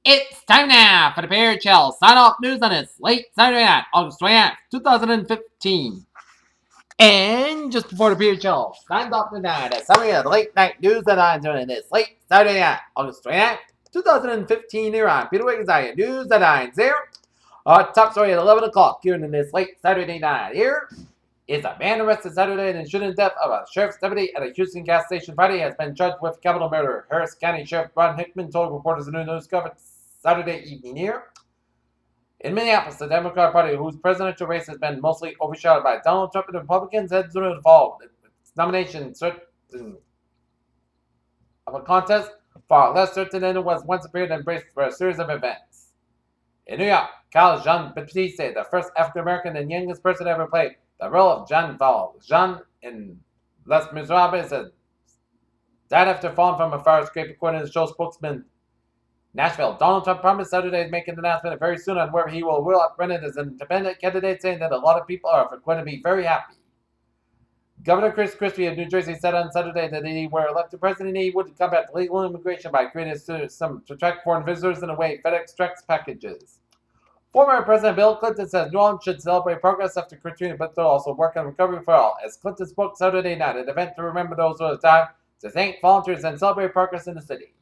It's time now for the Bear Chill sign-off news on this late Saturday night, August 29th, 2015. And just before the Beer Chill signs off tonight, a summary of the late night news that I'm doing this late Saturday night, August 29th, 2015 here on Peter Wiggins News that I'm there. Our top story at 11 o'clock here in this late Saturday night here is a man arrested Saturday in the shooting death of a sheriff's deputy at a Houston gas station Friday has been charged with capital murder. Harris County Sheriff Ron Hickman told reporters in the news coverage Saturday evening here. In Minneapolis, the Democratic Party, whose presidential race has been mostly overshadowed by Donald Trump and the Republicans, heads to the fall. Its nomination certain of a contest far less certain than it was once appeared and braced for a series of events. In New York, Cal Jean Baptiste, the first African American and youngest person to ever play the role of Jean Valjean in Les Miserables, died after falling from a fire escape, according to the show spokesman. Nashville. Donald Trump promised Saturday to make an announcement very soon on where he will run it as an independent candidate, saying that a lot of people are going to be very happy. Governor Chris Christie of New Jersey said on Saturday that if he were elected president, he would combat illegal immigration by creating some to attract foreign visitors in a way FedEx tracks packages. Former President Bill Clinton says New Orleans should celebrate progress after Katrina, but they'll also work on recovery for all. As Clinton spoke Saturday night at an event to remember those who have died, to thank volunteers and celebrate progress in the city.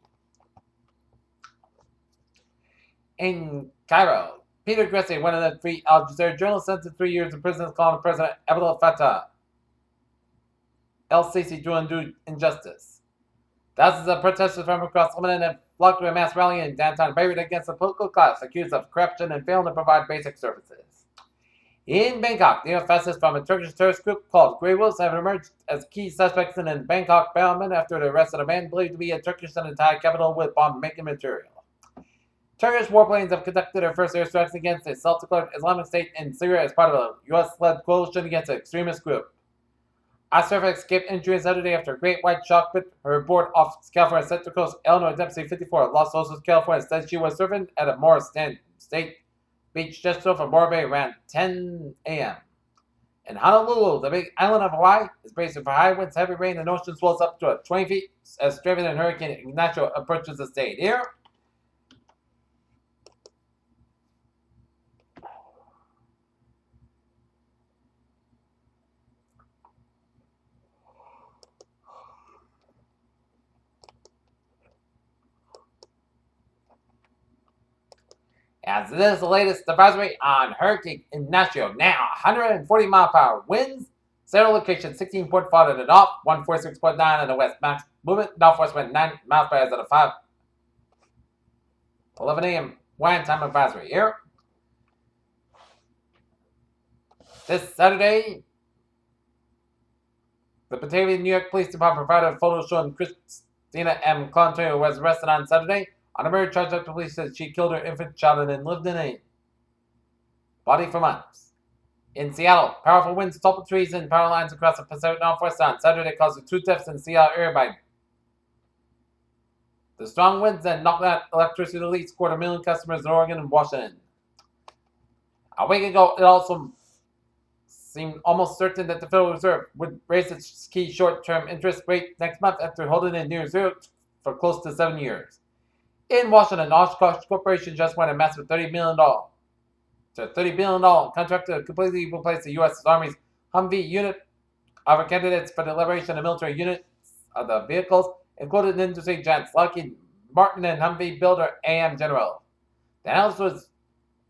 In Cairo, Peter Gressy, one of the three Al Jazeera journalists, sentenced to 3 years in prison, calling President Abdel Fattah el-Sisi to undo injustice. Thousands of protesters from across Lebanon have flocked to a mass rally in downtown Beirut against the political class accused of corruption and failing to provide basic services. In Bangkok, neo-fascists from a Turkish terrorist group called Grey Wolves have emerged as key suspects in a Bangkok bombing after the arrest of a man believed to be a Turkish and Thai capital with bomb-making material. Turkish warplanes have conducted their first airstrikes against the self-declared Islamic State in Syria as part of a U.S.-led coalition against the extremist group. A surfer escaped injury Saturday after a great white shark bit her board off California Central Coast. Eleanor Dempsey, 54, of Los Osos, California, said she was surfing at a Morris State beach just over Morro Bay around 10 a.m. In Honolulu, the big island of Hawaii, is bracing for high winds, heavy rain, and ocean swells up to 20 feet as Straven and Hurricane Ignacio approaches the state. Here, as this is the latest advisory on Hurricane Ignacio. Now, 140 mile per hour winds. Zero location 16.4 to the north, 146.9 in the west. Max movement, northwest wind 9 miles per hour at a 5. 11 a.m. Wine time advisory here. This Saturday, the Batavia, New York Police Department provided a photo showing Christina M. Clontoy, who was arrested on Saturday on a murder charge after police said she killed her infant child and then lived in a body for months. In Seattle, powerful winds toppled trees and power lines across the Pacific Northwest on Saturday, causing 2 deaths in the Seattle area by the strong winds that knocked out electricity to at least 250,000 customers in Oregon and Washington. A week ago, it also seemed almost certain that the Federal Reserve would raise its key short-term interest rate next month after holding it near zero for close to 7 years. In Washington, Oshkosh Corporation just won a massive $30 billion contract to completely replace the U.S. Army's Humvee unit. Other candidates for the liberation of military units of the vehicles included industry giants Lockheed Martin and Humvee builder AM General. The announcement was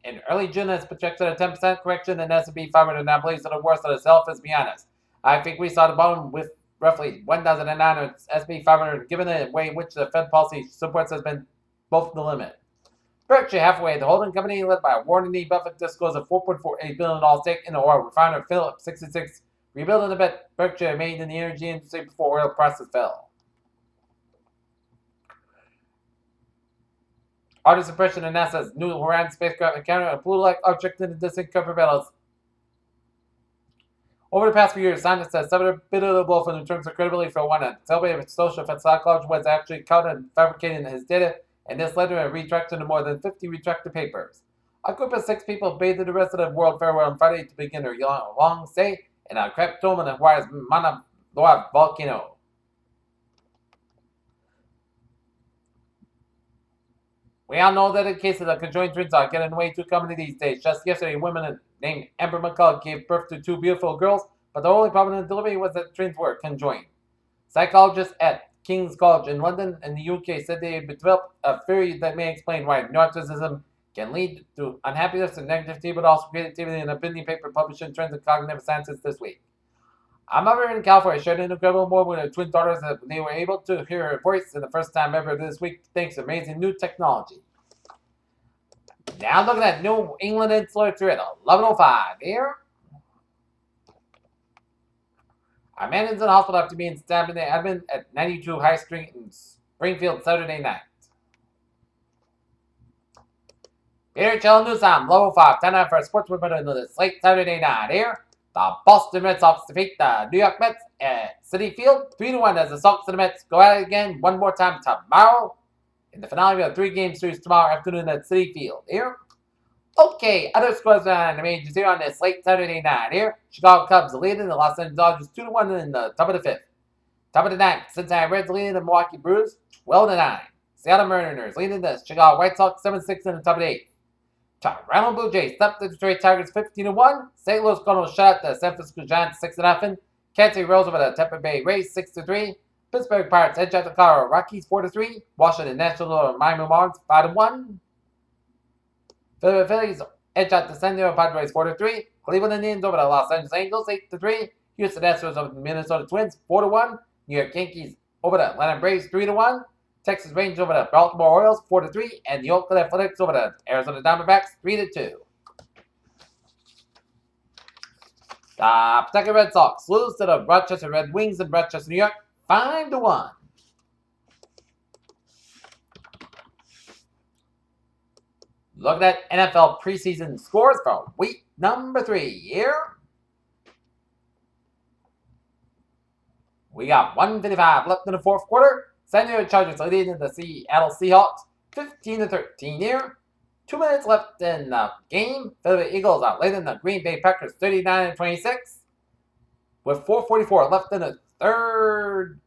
in early June has projected a 10% correction in S&P 500 and now believes that the worst of itself is beyond us. I think we saw the bottom with roughly 1,009 on S&P 500, given the way in which the Fed policy supports has been both the limit. Berkshire Hathaway, the holding company led by Warren E. Buffett, disclosed a $4.48 billion stake in the oil refiner Phillips 66, rebuilding the bet Berkshire made in the energy industry before oil prices fell. Auto suppression of NASA's New Horizons spacecraft encountered a blue-like object in the distant Kuiper Belts. Over the past few years, scientists have suffered a bit of the blow from the terms of credibility for one. A celebrated social psychologist was actually caught in fabricating his data, and this led to a retraction of more than 50 retracted papers. A group of 6 people bathed the rest of the world farewell on Friday to begin their long stay in a crap dome in Hawaii's Mauna Loa volcano. We all know that in cases of conjoined twins are getting way too common these days. Just yesterday, women named Amber McCullough gave birth to two beautiful girls, but the only problem in the delivery was that twins were conjoined. Psychologists at King's College in London and the UK said they had developed a theory that may explain why narcissism can lead to unhappiness and negativity, but also creativity in a opinion paper published in Trends of Cognitive Sciences this week. A mother in California shared an incredible moment with her twin daughters that they were able to hear her voice for the first time ever this week thanks to amazing new technology. Now looking at New England Insular Thread, 11:05 here. A man is in the hospital after being stabbed in the abdomen at 92 High Street in Springfield Saturday night. Peter Chill News Time, low 5, 10 for a sports reporter into this late Saturday night here. The Boston Red Sox defeat the New York Mets at Citi Field 3-1 as the Sox and the Mets go at it again one more time tomorrow in the finale of a 3-game series tomorrow afternoon at Citi Field here. Okay, other scores on the majors here on this late Saturday night here. Chicago Cubs leading the Los Angeles Dodgers 2-1 in the top of the 5th. Top of the 9th, Cincinnati Reds leading the Milwaukee Brewers 12-9. Seattle Mariners leading the Chicago White Sox 7-6 in the top of the 8th. Toronto Blue Jays swept the Detroit Tigers 15-1. St. Louis Cardinals shut out the San Francisco Giants 6-0. Kansas City Royals over the Tampa Bay Rays 6-3. Pittsburgh Pirates edge out the Colorado Rockies 4-3. Washington Nationals over Miami Marlins 5-1. Philadelphia Phillies edge out the San Diego Padres 4-3. Cleveland Indians over the Los Angeles Angels 8-3. Houston Astros over the Minnesota Twins 4-1. New York Yankees over the Atlanta Braves 3-1. Texas Rangers over the Baltimore Orioles 4-3, and the Oakland Athletics over the Arizona Diamondbacks 3-2. The Kentucky Red Sox lose to the Rochester Red Wings in Rochester, New York 5-1. Look at NFL preseason scores for week number 3 here. We got 1:55 left in the fourth quarter. San Diego Chargers leading the Seattle Seahawks 15-13 here. 2 minutes left in the game. Philadelphia Eagles are leading the Green Bay Packers 39-26. With 4:44 left in the third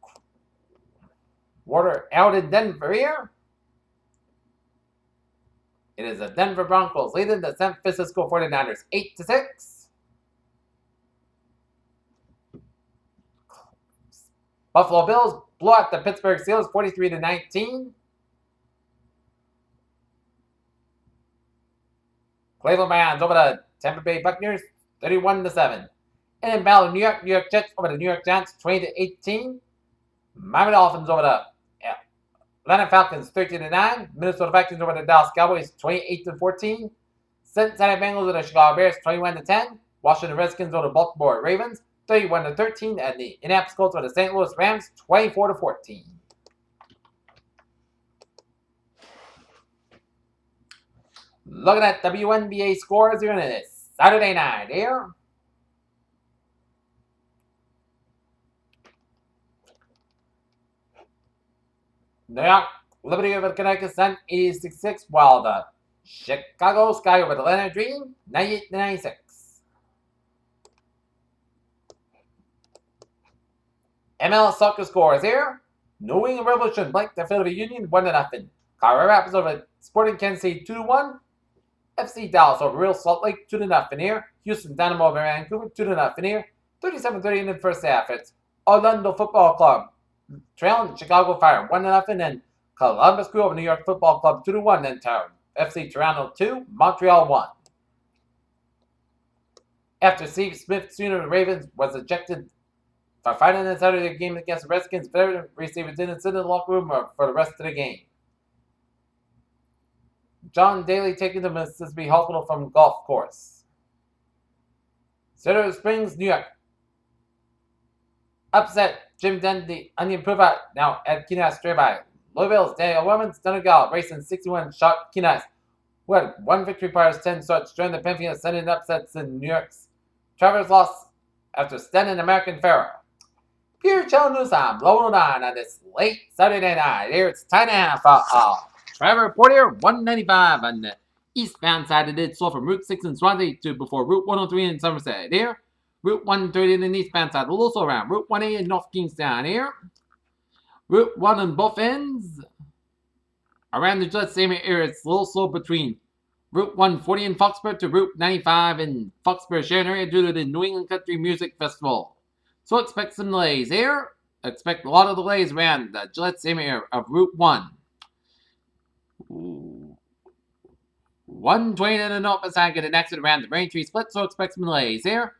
quarter out in Denver here. It is the Denver Broncos leading the San Francisco 49ers 8-6. Buffalo Bills blow out the Pittsburgh Steelers 43-19. Cleveland Browns over the Tampa Bay Buccaneers 31-7. And in battle, New York Jets over the New York Giants 20-18. Miami Dolphins over the Atlanta Falcons 13-9. Minnesota Vikings over the Dallas Cowboys 28-14. Cincinnati Bengals over the Chicago Bears 21-10. Washington Redskins over the Baltimore Ravens 31-13, and the Indianapolis Colts over the St. Louis Rams 24-14. Looking at WNBA scores here on this Saturday night here. New York Liberty over the Connecticut Sun 86-6, while the Chicago Sky over the Atlanta Dream 98-96. MLS soccer scores here. New England Revolution blanked the Philadelphia Union 1-0. Colorado Rapids over Sporting Kansas City 2-1. FC Dallas over Real Salt Lake 2-0 here. Houston Dynamo over Vancouver 2-0 here. 37-30 in the first half. It's Orlando Football Club trailing Chicago Fire 1-0, and Columbus Crew over New York Football Club 2-1. Then FC Toronto 2, Montreal 1. After Steve Smith Sr. the Ravens was ejected for fighting in Saturday game against the Redskins, veteran receivers didn't sit in the locker room for the rest of the game. John Daly taken to Mississippi Hospital from golf course. Cedar Springs, New York. Upset Jim Dent, the Onion Prove-Out, now at Keenan straight by. Louisville's Daniel Women's Donegal racing 61-shot Keenan, who had 1 victory prior to 10 starts during the Penfield sending upsets in New York's Travers lost after stunning American Pharaoh. Pure Channel News time, blowing on this late Saturday night. Here it's time now for Trevor Portier 195 on the eastbound side. It did slow from Route 6 in Swansea to before Route 103 in Somerset. Here, Route 130 in the eastbound side, a little slow around. Route 180 in North Kingstown. Here, Route 1 on both ends. Around the Gillette Stadium area, it's a little slow between Route 140 in Foxborough to Route 95 in Foxborough Sharon area due to the New England Country Music Festival. So expect some delays here. Expect a lot of delays around the Gillette Stadium area of Route 1. 120 in the north side get an accident around the Braintree split, so expect some delays here.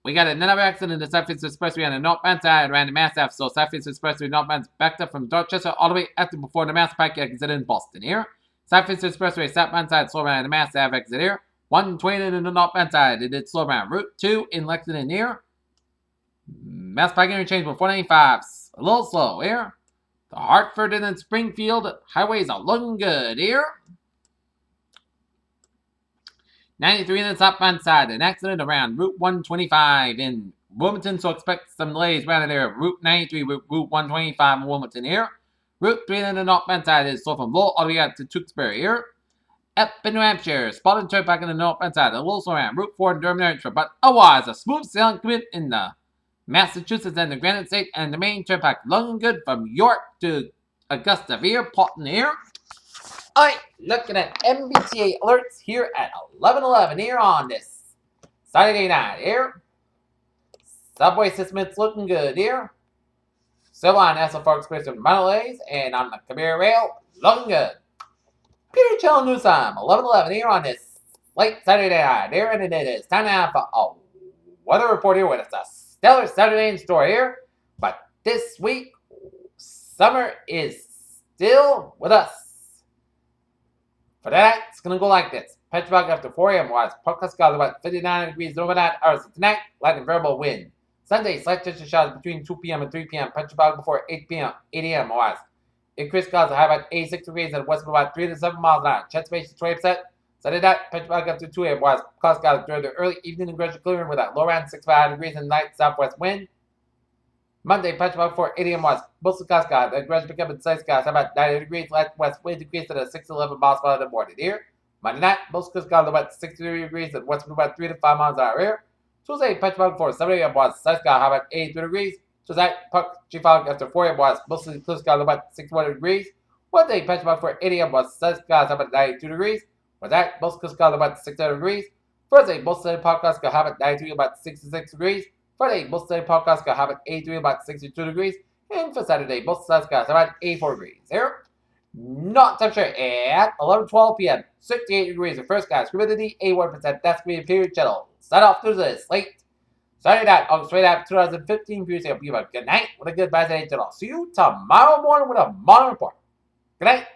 We got another accident in the South East Expressway on the northbound side around the Mass Ave, so South East Expressway northbound's backed up from Dorchester all the way up to before the Mass Pike exit in Boston here. South East Expressway southbound side slow around the Mass Ave exit here. 120 in the northbound side, it did slow around Route 2 in Lexington here. Mass Pike interchange with 495, a little slow here. The Hartford and then Springfield highways are looking good here. 93 in the southbound side, an accident around Route 125 in Wilmington, so expect some delays around there. Route 93, Route 125 in Wilmington here. Route 3 in the northbound side is slow from Lowell all the way out to Tewksbury here. Up in New Hampshire, spotted turnpike in the northbound side, a little slow around Route 4 in Durham, New Hampshire, but otherwise a smooth sailing commute in the Massachusetts and the Granite State, and the main turnpike looking good from York to Augusta here, Portland here. Alright, looking at MBTA alerts here at 11:11 here on this Saturday night here. Subway system, it's looking good here. Still on SL4 Express with Mondelez, and on the Kabir Rail, looking good. Peter Chell News Time, 11:11 here on this late Saturday night here, and it is time now for a weather report here with a stellar Saturday in store here. But this week, summer is still with us. For that, it's going to go like this. Petrobras after 4 a.m. was forecast got about 59 degrees overnight hours of tonight, light and variable wind. Sunday, slight temperature showers between 2 p.m. and 3 p.m. Petrobras before 8 a.m. was. Increased clouds high about 86 degrees and west about 3 to 7 miles an hour. Chance space 20%. Sunday night, Petrobras after 2 a.m. was clouds got during the early evening and gradual clearing with a low around 65 degrees and light southwest wind. Monday, Petrobras before 8 a.m. was mostly clouds got and gradually becoming sunny skies about 90 degrees, light west wind decreased to 6 to 11 miles per hour in the morning here. Monday night, most clouds got about 63 degrees and west about 3 to 5 miles an hour here. Tuesday, Petrobras before 7 a.m. was sunny skies about 83 degrees. Tuesday, G5 after 4 a.m. was mostly clouds got about 61 degrees. Wednesday, Petrobras before 8 a.m. was sunny skies about 92 degrees. Wednesday, most clouds got about 60 degrees. Thursday, most sunny podcasts got about 93 about 66 degrees. Friday, most sunny podcasts got about 83 about 62 degrees. And for Saturday, most sunny skies about 84 degrees. Here, not temperature at 11:12 p.m. 68 degrees. The first gas humidity 81%. That's going to be a period channel. Start off through this late Saturday night, August 29th, 2015. Period channel. Give a good night with a good bad day channel. See you tomorrow morning with a morning report. Good night.